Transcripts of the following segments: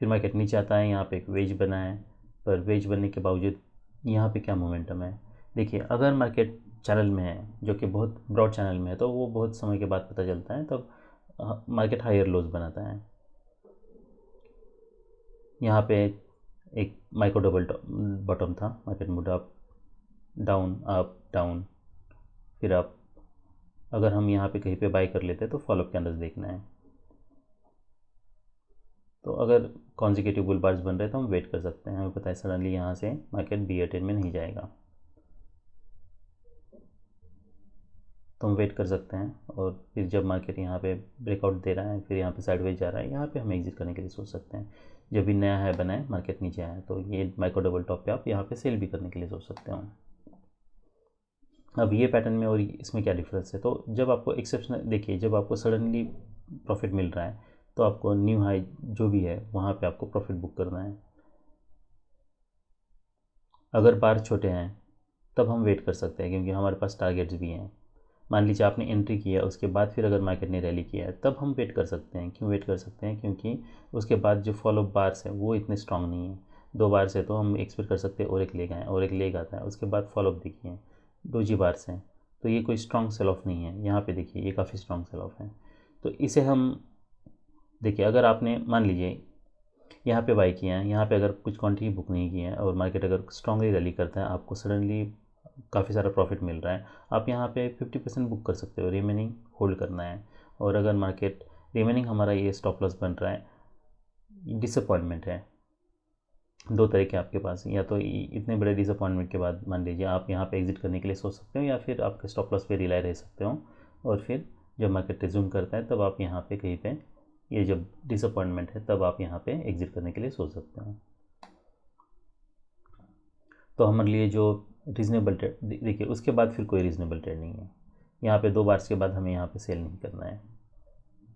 फिर मार्केट नीचे आता है, यहाँ पे एक वेज बना है, पर वेज बनने के बावजूद यहाँ पे क्या मोमेंटम है। देखिए अगर मार्केट चैनल में है, जो कि बहुत ब्रॉड चैनल में है, तो वो बहुत समय के बाद पता चलता है, तब मार्केट हायर लोज बनाता है। यहाँ पे एक माइक्रो डबल बॉटम था, मार्केट मूड अप डाउन फिर अप। अगर हम यहाँ पे कहीं पे बाई कर लेते हैं तो फॉलोअप कैंडल्स देखना है। तो अगर कॉन्जिक्यूटिव बुल बार्स बन रहे तो हम वेट कर सकते हैं, हमें पता है सडनली यहाँ से मार्केट BA10 में नहीं जाएगा, तो हम वेट कर सकते हैं। और फिर जब मार्केट यहाँ पे ब्रेकआउट दे रहा है, फिर यहाँ पे साइडवेज जा रहा है, यहाँ पे हम एग्जिट करने के लिए सोच सकते हैं। जब भी नया है बनाए मार्केट नीचे आया, तो ये माइक्रो डबल टॉप पे आप यहाँ पे सेल भी करने के लिए सोच सकते हो। अब ये पैटर्न में और इसमें क्या डिफरेंस है, तो जब आपको एक्सेप्शनल, देखिए जब आपको सडनली प्रॉफिट मिल रहा है तो आपको न्यू हाई जो भी है वहाँ पे आपको प्रॉफिट बुक करना है। अगर बार छोटे हैं तब हम वेट कर सकते हैं, क्योंकि हमारे पास टारगेट्स भी हैं। मान लीजिए आपने एंट्री किया, उसके बाद फिर अगर मार्केट ने रैली किया है, तब हम वेट कर सकते हैं। क्यों वेट कर सकते हैं, क्योंकि उसके बाद जो फॉलोअप बार्स हैं वो इतने स्ट्रांग नहीं है। 2 बार से तो हम एक्सपेक्ट कर सकते हैं और एक लेग आए, और एक लेग आता है, उसके बाद फॉलोअप देखिए डोजी बार्स हैं, तो ये कोई स्ट्रांग सेल ऑफ नहीं है। यहाँ पे देखिए ये काफ़ी स्ट्रांग सेल ऑफ है। तो इसे हम देखिए, अगर आपने मान लीजिए यहाँ पे बाई किया है, यहाँ पे अगर कुछ क्वांटिटी बुक नहीं की है और मार्केट अगर स्ट्रांगली रैली करता है, आपको सडनली काफ़ी सारा प्रॉफिट मिल रहा है, आप यहाँ पे 50% बुक कर सकते हो, रिमेनिंग होल्ड करना है। और अगर मार्केट रिमेनिंग हमारा ये स्टॉप लॉस बन रहा है, डिसअपॉइंटमेंट है। 2 तरह के आपके पास, या तो इतने बड़े डिसअपॉइंटमेंट के बाद मान लीजिए आप यहाँ पे एग्जिट करने के लिए सोच सकते हो, या फिर आपके स्टॉप लॉस पे रिलाई रह सकते हो, और फिर जब मार्केट रिज्यूम करता है तब आप यहाँ पे कहीं पे, ये जब डिसअपॉइंटमेंट है तब आप यहाँ पे एग्जिट करने के लिए सोच सकते हो। तो हमारे लिए जो रीज़नेबल ट्रेड, देखिए उसके बाद फिर कोई रीज़नेबल ट्रेड नहीं है। यहाँ पे 2 बार्स के बाद हमें यहाँ पे सेल नहीं करना है,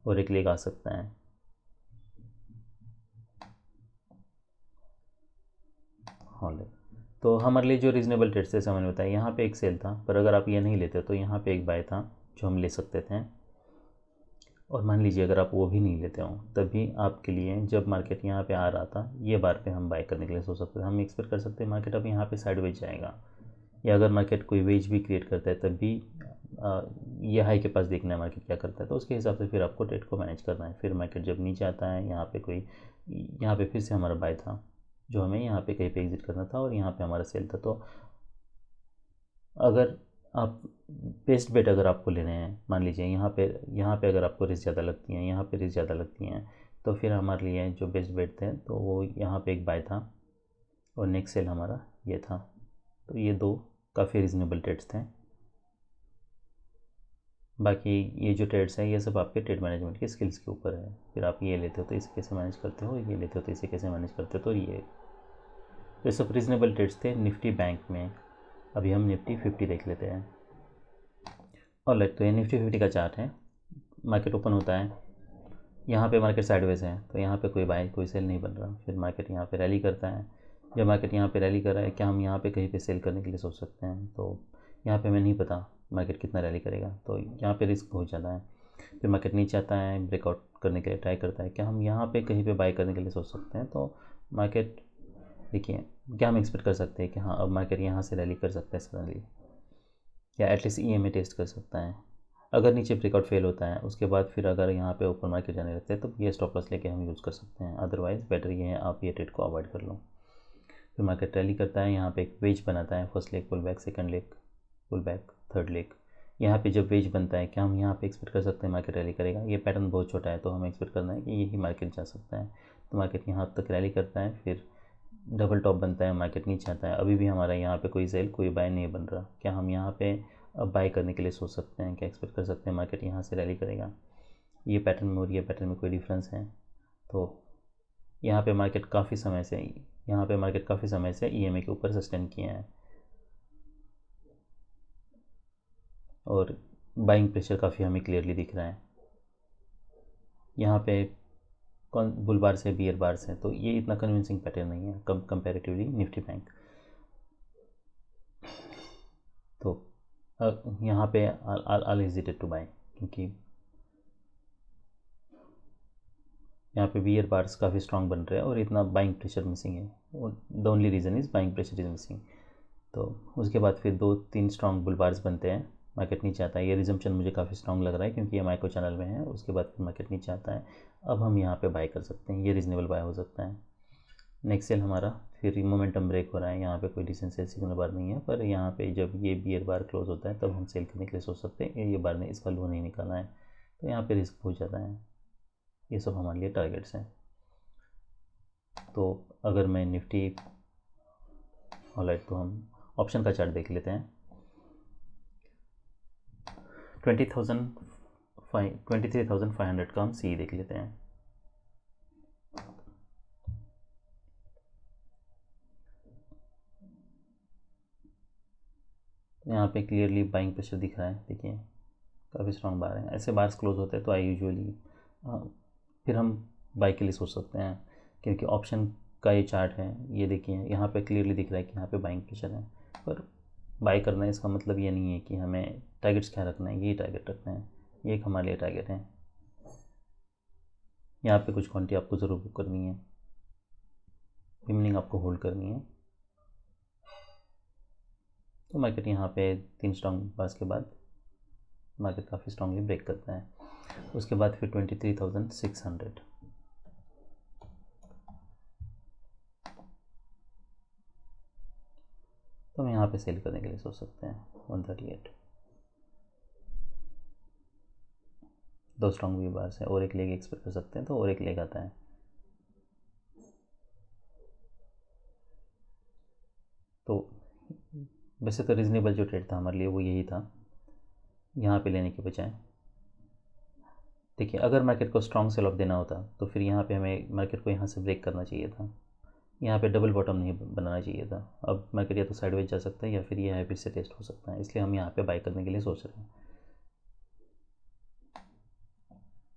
और एक लेग आ सकता है। हाँ ले, तो हमारे लिए जो रीज़नेबल ट्रेड से समझ में होता है, यहाँ पे एक सेल था, पर अगर आप ये नहीं लेते तो यहाँ पे एक बाय था जो हम ले सकते थे। और मान लीजिए अगर आप वो भी नहीं लेते हो, तभी आपके लिए जब मार्केट यहाँ पे आ रहा था, ये बार पे हम बाय करने के लिए सोच सकते थे। हम एक्सपेक्ट कर सकते हैं मार्केट अब यहाँ पे साइडवेज जाएगा, या अगर मार्केट कोई वेज भी क्रिएट करता है तब भी ये हाई के पास देखना है मार्केट क्या करता है, तो उसके हिसाब से फिर आपको ट्रेड को मैनेज करना है। फिर मार्केट जब नीचे आता है, यहाँ पे फिर से हमारा बाय था, जो हमें यहाँ पे कहीं पे एग्जिट करना था, और यहाँ पे हमारा सेल था। तो अगर आप बेस्ट बेट अगर आपको लेने हैं, मान लीजिए यहाँ पे अगर आपको रिस्क ज़्यादा लगती हैं, यहाँ पे रिस्क ज़्यादा लगती हैं, तो फिर हमारे लिए जो बेस्ट बेट थे तो वो यहाँ पे एक बाय था, और नेक्स्ट सेल हमारा ये था। तो ये 2 काफ़ी रीज़नेबल ट्रेड्स थे। बाकी ये जो ट्रेड्स हैं ये सब आपके ट्रेड मैनेजमेंट की स्किल्स के ऊपर है। फिर आप ये लेते हो तो इसे कैसे मैनेज करते हो, ये लेते हो तो इसे कैसे मैनेज करते हो, तो ये सब रीज़नेबल ट्रेड्स थे निफ्टी बैंक में। अभी हम निफ्टी 50 देख लेते हैं। ऑलराइट, तो ये निफ्टी 50 का चार्ट है। मार्केट ओपन होता है, यहाँ पे मार्केट साइडवेज है, तो यहाँ पे कोई बाय कोई सेल नहीं बन रहा। फिर मार्केट यहाँ पे रैली करता है। जब मार्केट यहाँ पे रैली कर रहा है, क्या हम यहाँ पे कहीं पे सेल करने के लिए सोच सकते हैं, तो यहाँ पे हमें नहीं पता मार्केट कितना रैली करेगा, तो यहाँ पे रिस्क बहुत ज़्यादा है। फिर मार्केट नीचे आता है, ब्रेकआउट करने के लिए ट्राई करता है, क्या हम यहाँ पे कहीं पे बाय करने के लिए सोच सकते हैं। तो मार्केट देखिए, क्या हम एक्सपेक्ट कर सकते हैं कि हाँ अब मार्केट यहाँ से रैली कर सकता है सडनली, या एटलीस्ट EMA टेस्ट कर सकता है। अगर नीचे ब्रेकआउट फेल होता है, उसके बाद फिर अगर यहाँ पे ऊपर मार्केट जाने लगता है, तो ये स्टॉप लॉस लेके हम यूज़ कर सकते हैं। अदरवाइज़ बेटर ये है आप ये ट्रेड को अवॉइड कर लो। फिर मार्केट रैली करता है, यहाँ पे एक वेज बनाता है, first leg pull back, second leg pull back, third leg. यहाँ पे जब वेज बनता है, क्या हम यहाँ पे एक्सपेक्ट कर सकते हैं मार्केट रैली करेगा। ये पैटर्न बहुत छोटा है, तो हमें एक्सपेक्ट करना है कि यही मार्केट जा सकता है। तो मार्केट यहाँ तक रैली करता है, फिर डबल टॉप बनता है, मार्केट नीचे आता है। अभी भी हमारा यहाँ पे कोई सेल कोई बाय नहीं बन रहा, क्या हम यहाँ पे अब बाय करने के लिए सोच सकते हैं, क्या एक्सपेक्ट कर सकते हैं मार्केट यहाँ से रैली करेगा। ये पैटर्न में और ये पैटर्न में कोई डिफरेंस है। तो यहाँ पे मार्केट काफ़ी समय से EMA के ऊपर सस्टेन किए हैं, और बाइंग प्रेशर काफ़ी हमें क्लियरली दिख रहा है। यहाँ पे कौन बुल बार से बियर बार से, तो ये इतना कन्विंसिंग पैटर्न नहीं है कंपैरेटिवली निफ्टी बैंक। तो यहाँ पे आई हेजिटेट टू बाय, क्योंकि यहाँ पे बियर बार्स काफ़ी स्ट्रॉन्ग बन रहे हैं और इतना बाइंग प्रेशर मिसिंग है, the only reason is buying pressure is missing. तो उसके बाद फिर 2-3 स्ट्रॉन्ग बुल बार्स बनते हैं, मार्केट नीचे आता है। ये रिजम्पशन मुझे काफ़ी स्ट्रॉन्ग लग रहा है क्योंकि ये माइक्रो चैनल में है। उसके बाद फिर मार्केट नीचे आता है। अब हम यहाँ पे बाय कर सकते हैं, ये रीजनेबल बाय हो सकता है। नेक्स्ट सेल हमारा फिर मोमेंटम ब्रेक हो रहा है, यहाँ पे कोई डिसेंट सेल सिग्नल बार नहीं है, पर यहाँ पे जब ये बियर बार क्लोज होता है तब हम सेल करने के लिए सोच सकते हैं कि ये बार ने इसका लो नहीं निकाला है, तो यहाँ पे रिस्क हो जाता है। ये सब हमारे लिए टारगेट्स हैं। तो अगर मैं निफ्टी ऑलराइट, तो हम ऑप्शन का चार्ट देख लेते हैं। 23,500 का हम सी देख लेते हैं। तो यहाँ पे क्लियरली बाइंग प्रेशर दिख रहा है, देखिए काफ़ी स्ट्रॉन्ग बार है। ऐसे बार्स क्लोज होते हैं तो आई यूजुअली फिर हम बाई के लिए सोच सकते हैं, क्योंकि ऑप्शन का ये चार्ट है, ये देखिए यहाँ पे क्लियरली दिख रहा है कि यहाँ पे बाइंग प्रेशर है। पर बाई करना है इसका मतलब ये नहीं है कि हमें टारगेट्स क्या रखना है, ये टारगेट रखना है, ये एक हमारे लिए टारगेट है। यहाँ पे कुछ क्वांटिटी आपको ज़रूर बुक करनी है, रिमेनिंग आपको होल्ड करनी है। तो मार्केट यहाँ पे 3 स्ट्रॉन्ग बार्स के बाद मार्केट काफ़ी स्ट्रांगली ब्रेक करता है। उसके बाद फिर 23,600, तो हम यहाँ पे सेल करने के लिए सोच सकते हैं 138। 2 स्ट्रॉन्ग वी बार्स है और एक लेग एक्सपेक्ट कर सकते हैं, तो और एक लेग आता है। तो वैसे तो रीज़नेबल जो ट्रेड था हमारे लिए वो यही था, यहाँ पे लेने के बजाय। देखिए अगर मार्केट को स्ट्रॉन्ग सेल ऑफ देना होता तो फिर यहाँ पे हमें मार्केट को यहाँ से ब्रेक करना चाहिए था, यहाँ पे डबल बॉटम नहीं बनाना चाहिए था। अब मार्केट या तो साइडवेज जा सकता है या फिर ये हाई पिच से टेस्ट हो सकता है, इसलिए हम यहाँ पे बाय करने के लिए सोच रहे हैं।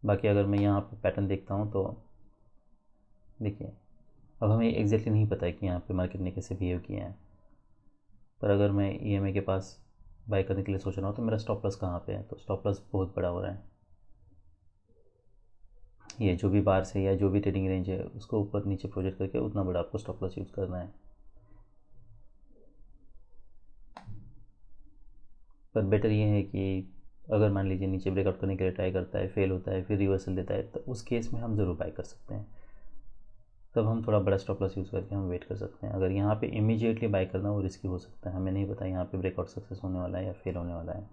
बाकी अगर मैं यहाँ पे पैटर्न देखता हूँ तो देखिए अब हमें एग्जैक्टली नहीं पता है कि यहाँ पे मार्केट ने कैसे बिहेव किया है, पर अगर मैं EMA के पास बाय करने के लिए सोच रहा हूँ तो मेरा स्टॉप लॉस कहाँ पे है, तो स्टॉप लॉस बहुत बड़ा हो रहा है। ये जो भी बार से या जो भी ट्रेडिंग रेंज है उसको ऊपर नीचे प्रोजेक्ट करके उतना बड़ा आपको स्टॉप लॉस यूज़ करना है। पर बेटर ये है कि अगर मान लीजिए नीचे ब्रेकआउट करने के लिए ट्राई करता है, फेल होता है, फिर रिवर्सल देता है, तो उस केस में हम ज़रूर बाय कर सकते हैं। तब हम थोड़ा बड़ा स्टॉप लॉस यूज़ करके हम वेट कर सकते हैं। अगर यहाँ पे इमीडिएटली बाय करना वो रिस्की हो सकता है, हमें नहीं पता यहाँ पे ब्रेकआउट सक्सेस होने वाला है या फेल होने वाला है।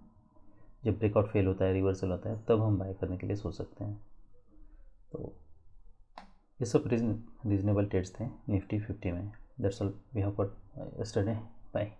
जब ब्रेकआउट फेल होता है, रिवर्सल होता है, तब हम बाय करने के लिए सोच सकते हैं। तो ये सब रीजनेबल ट्रेड्स थे निफ्टी 50 में। That's all we have got yesterday. Bye.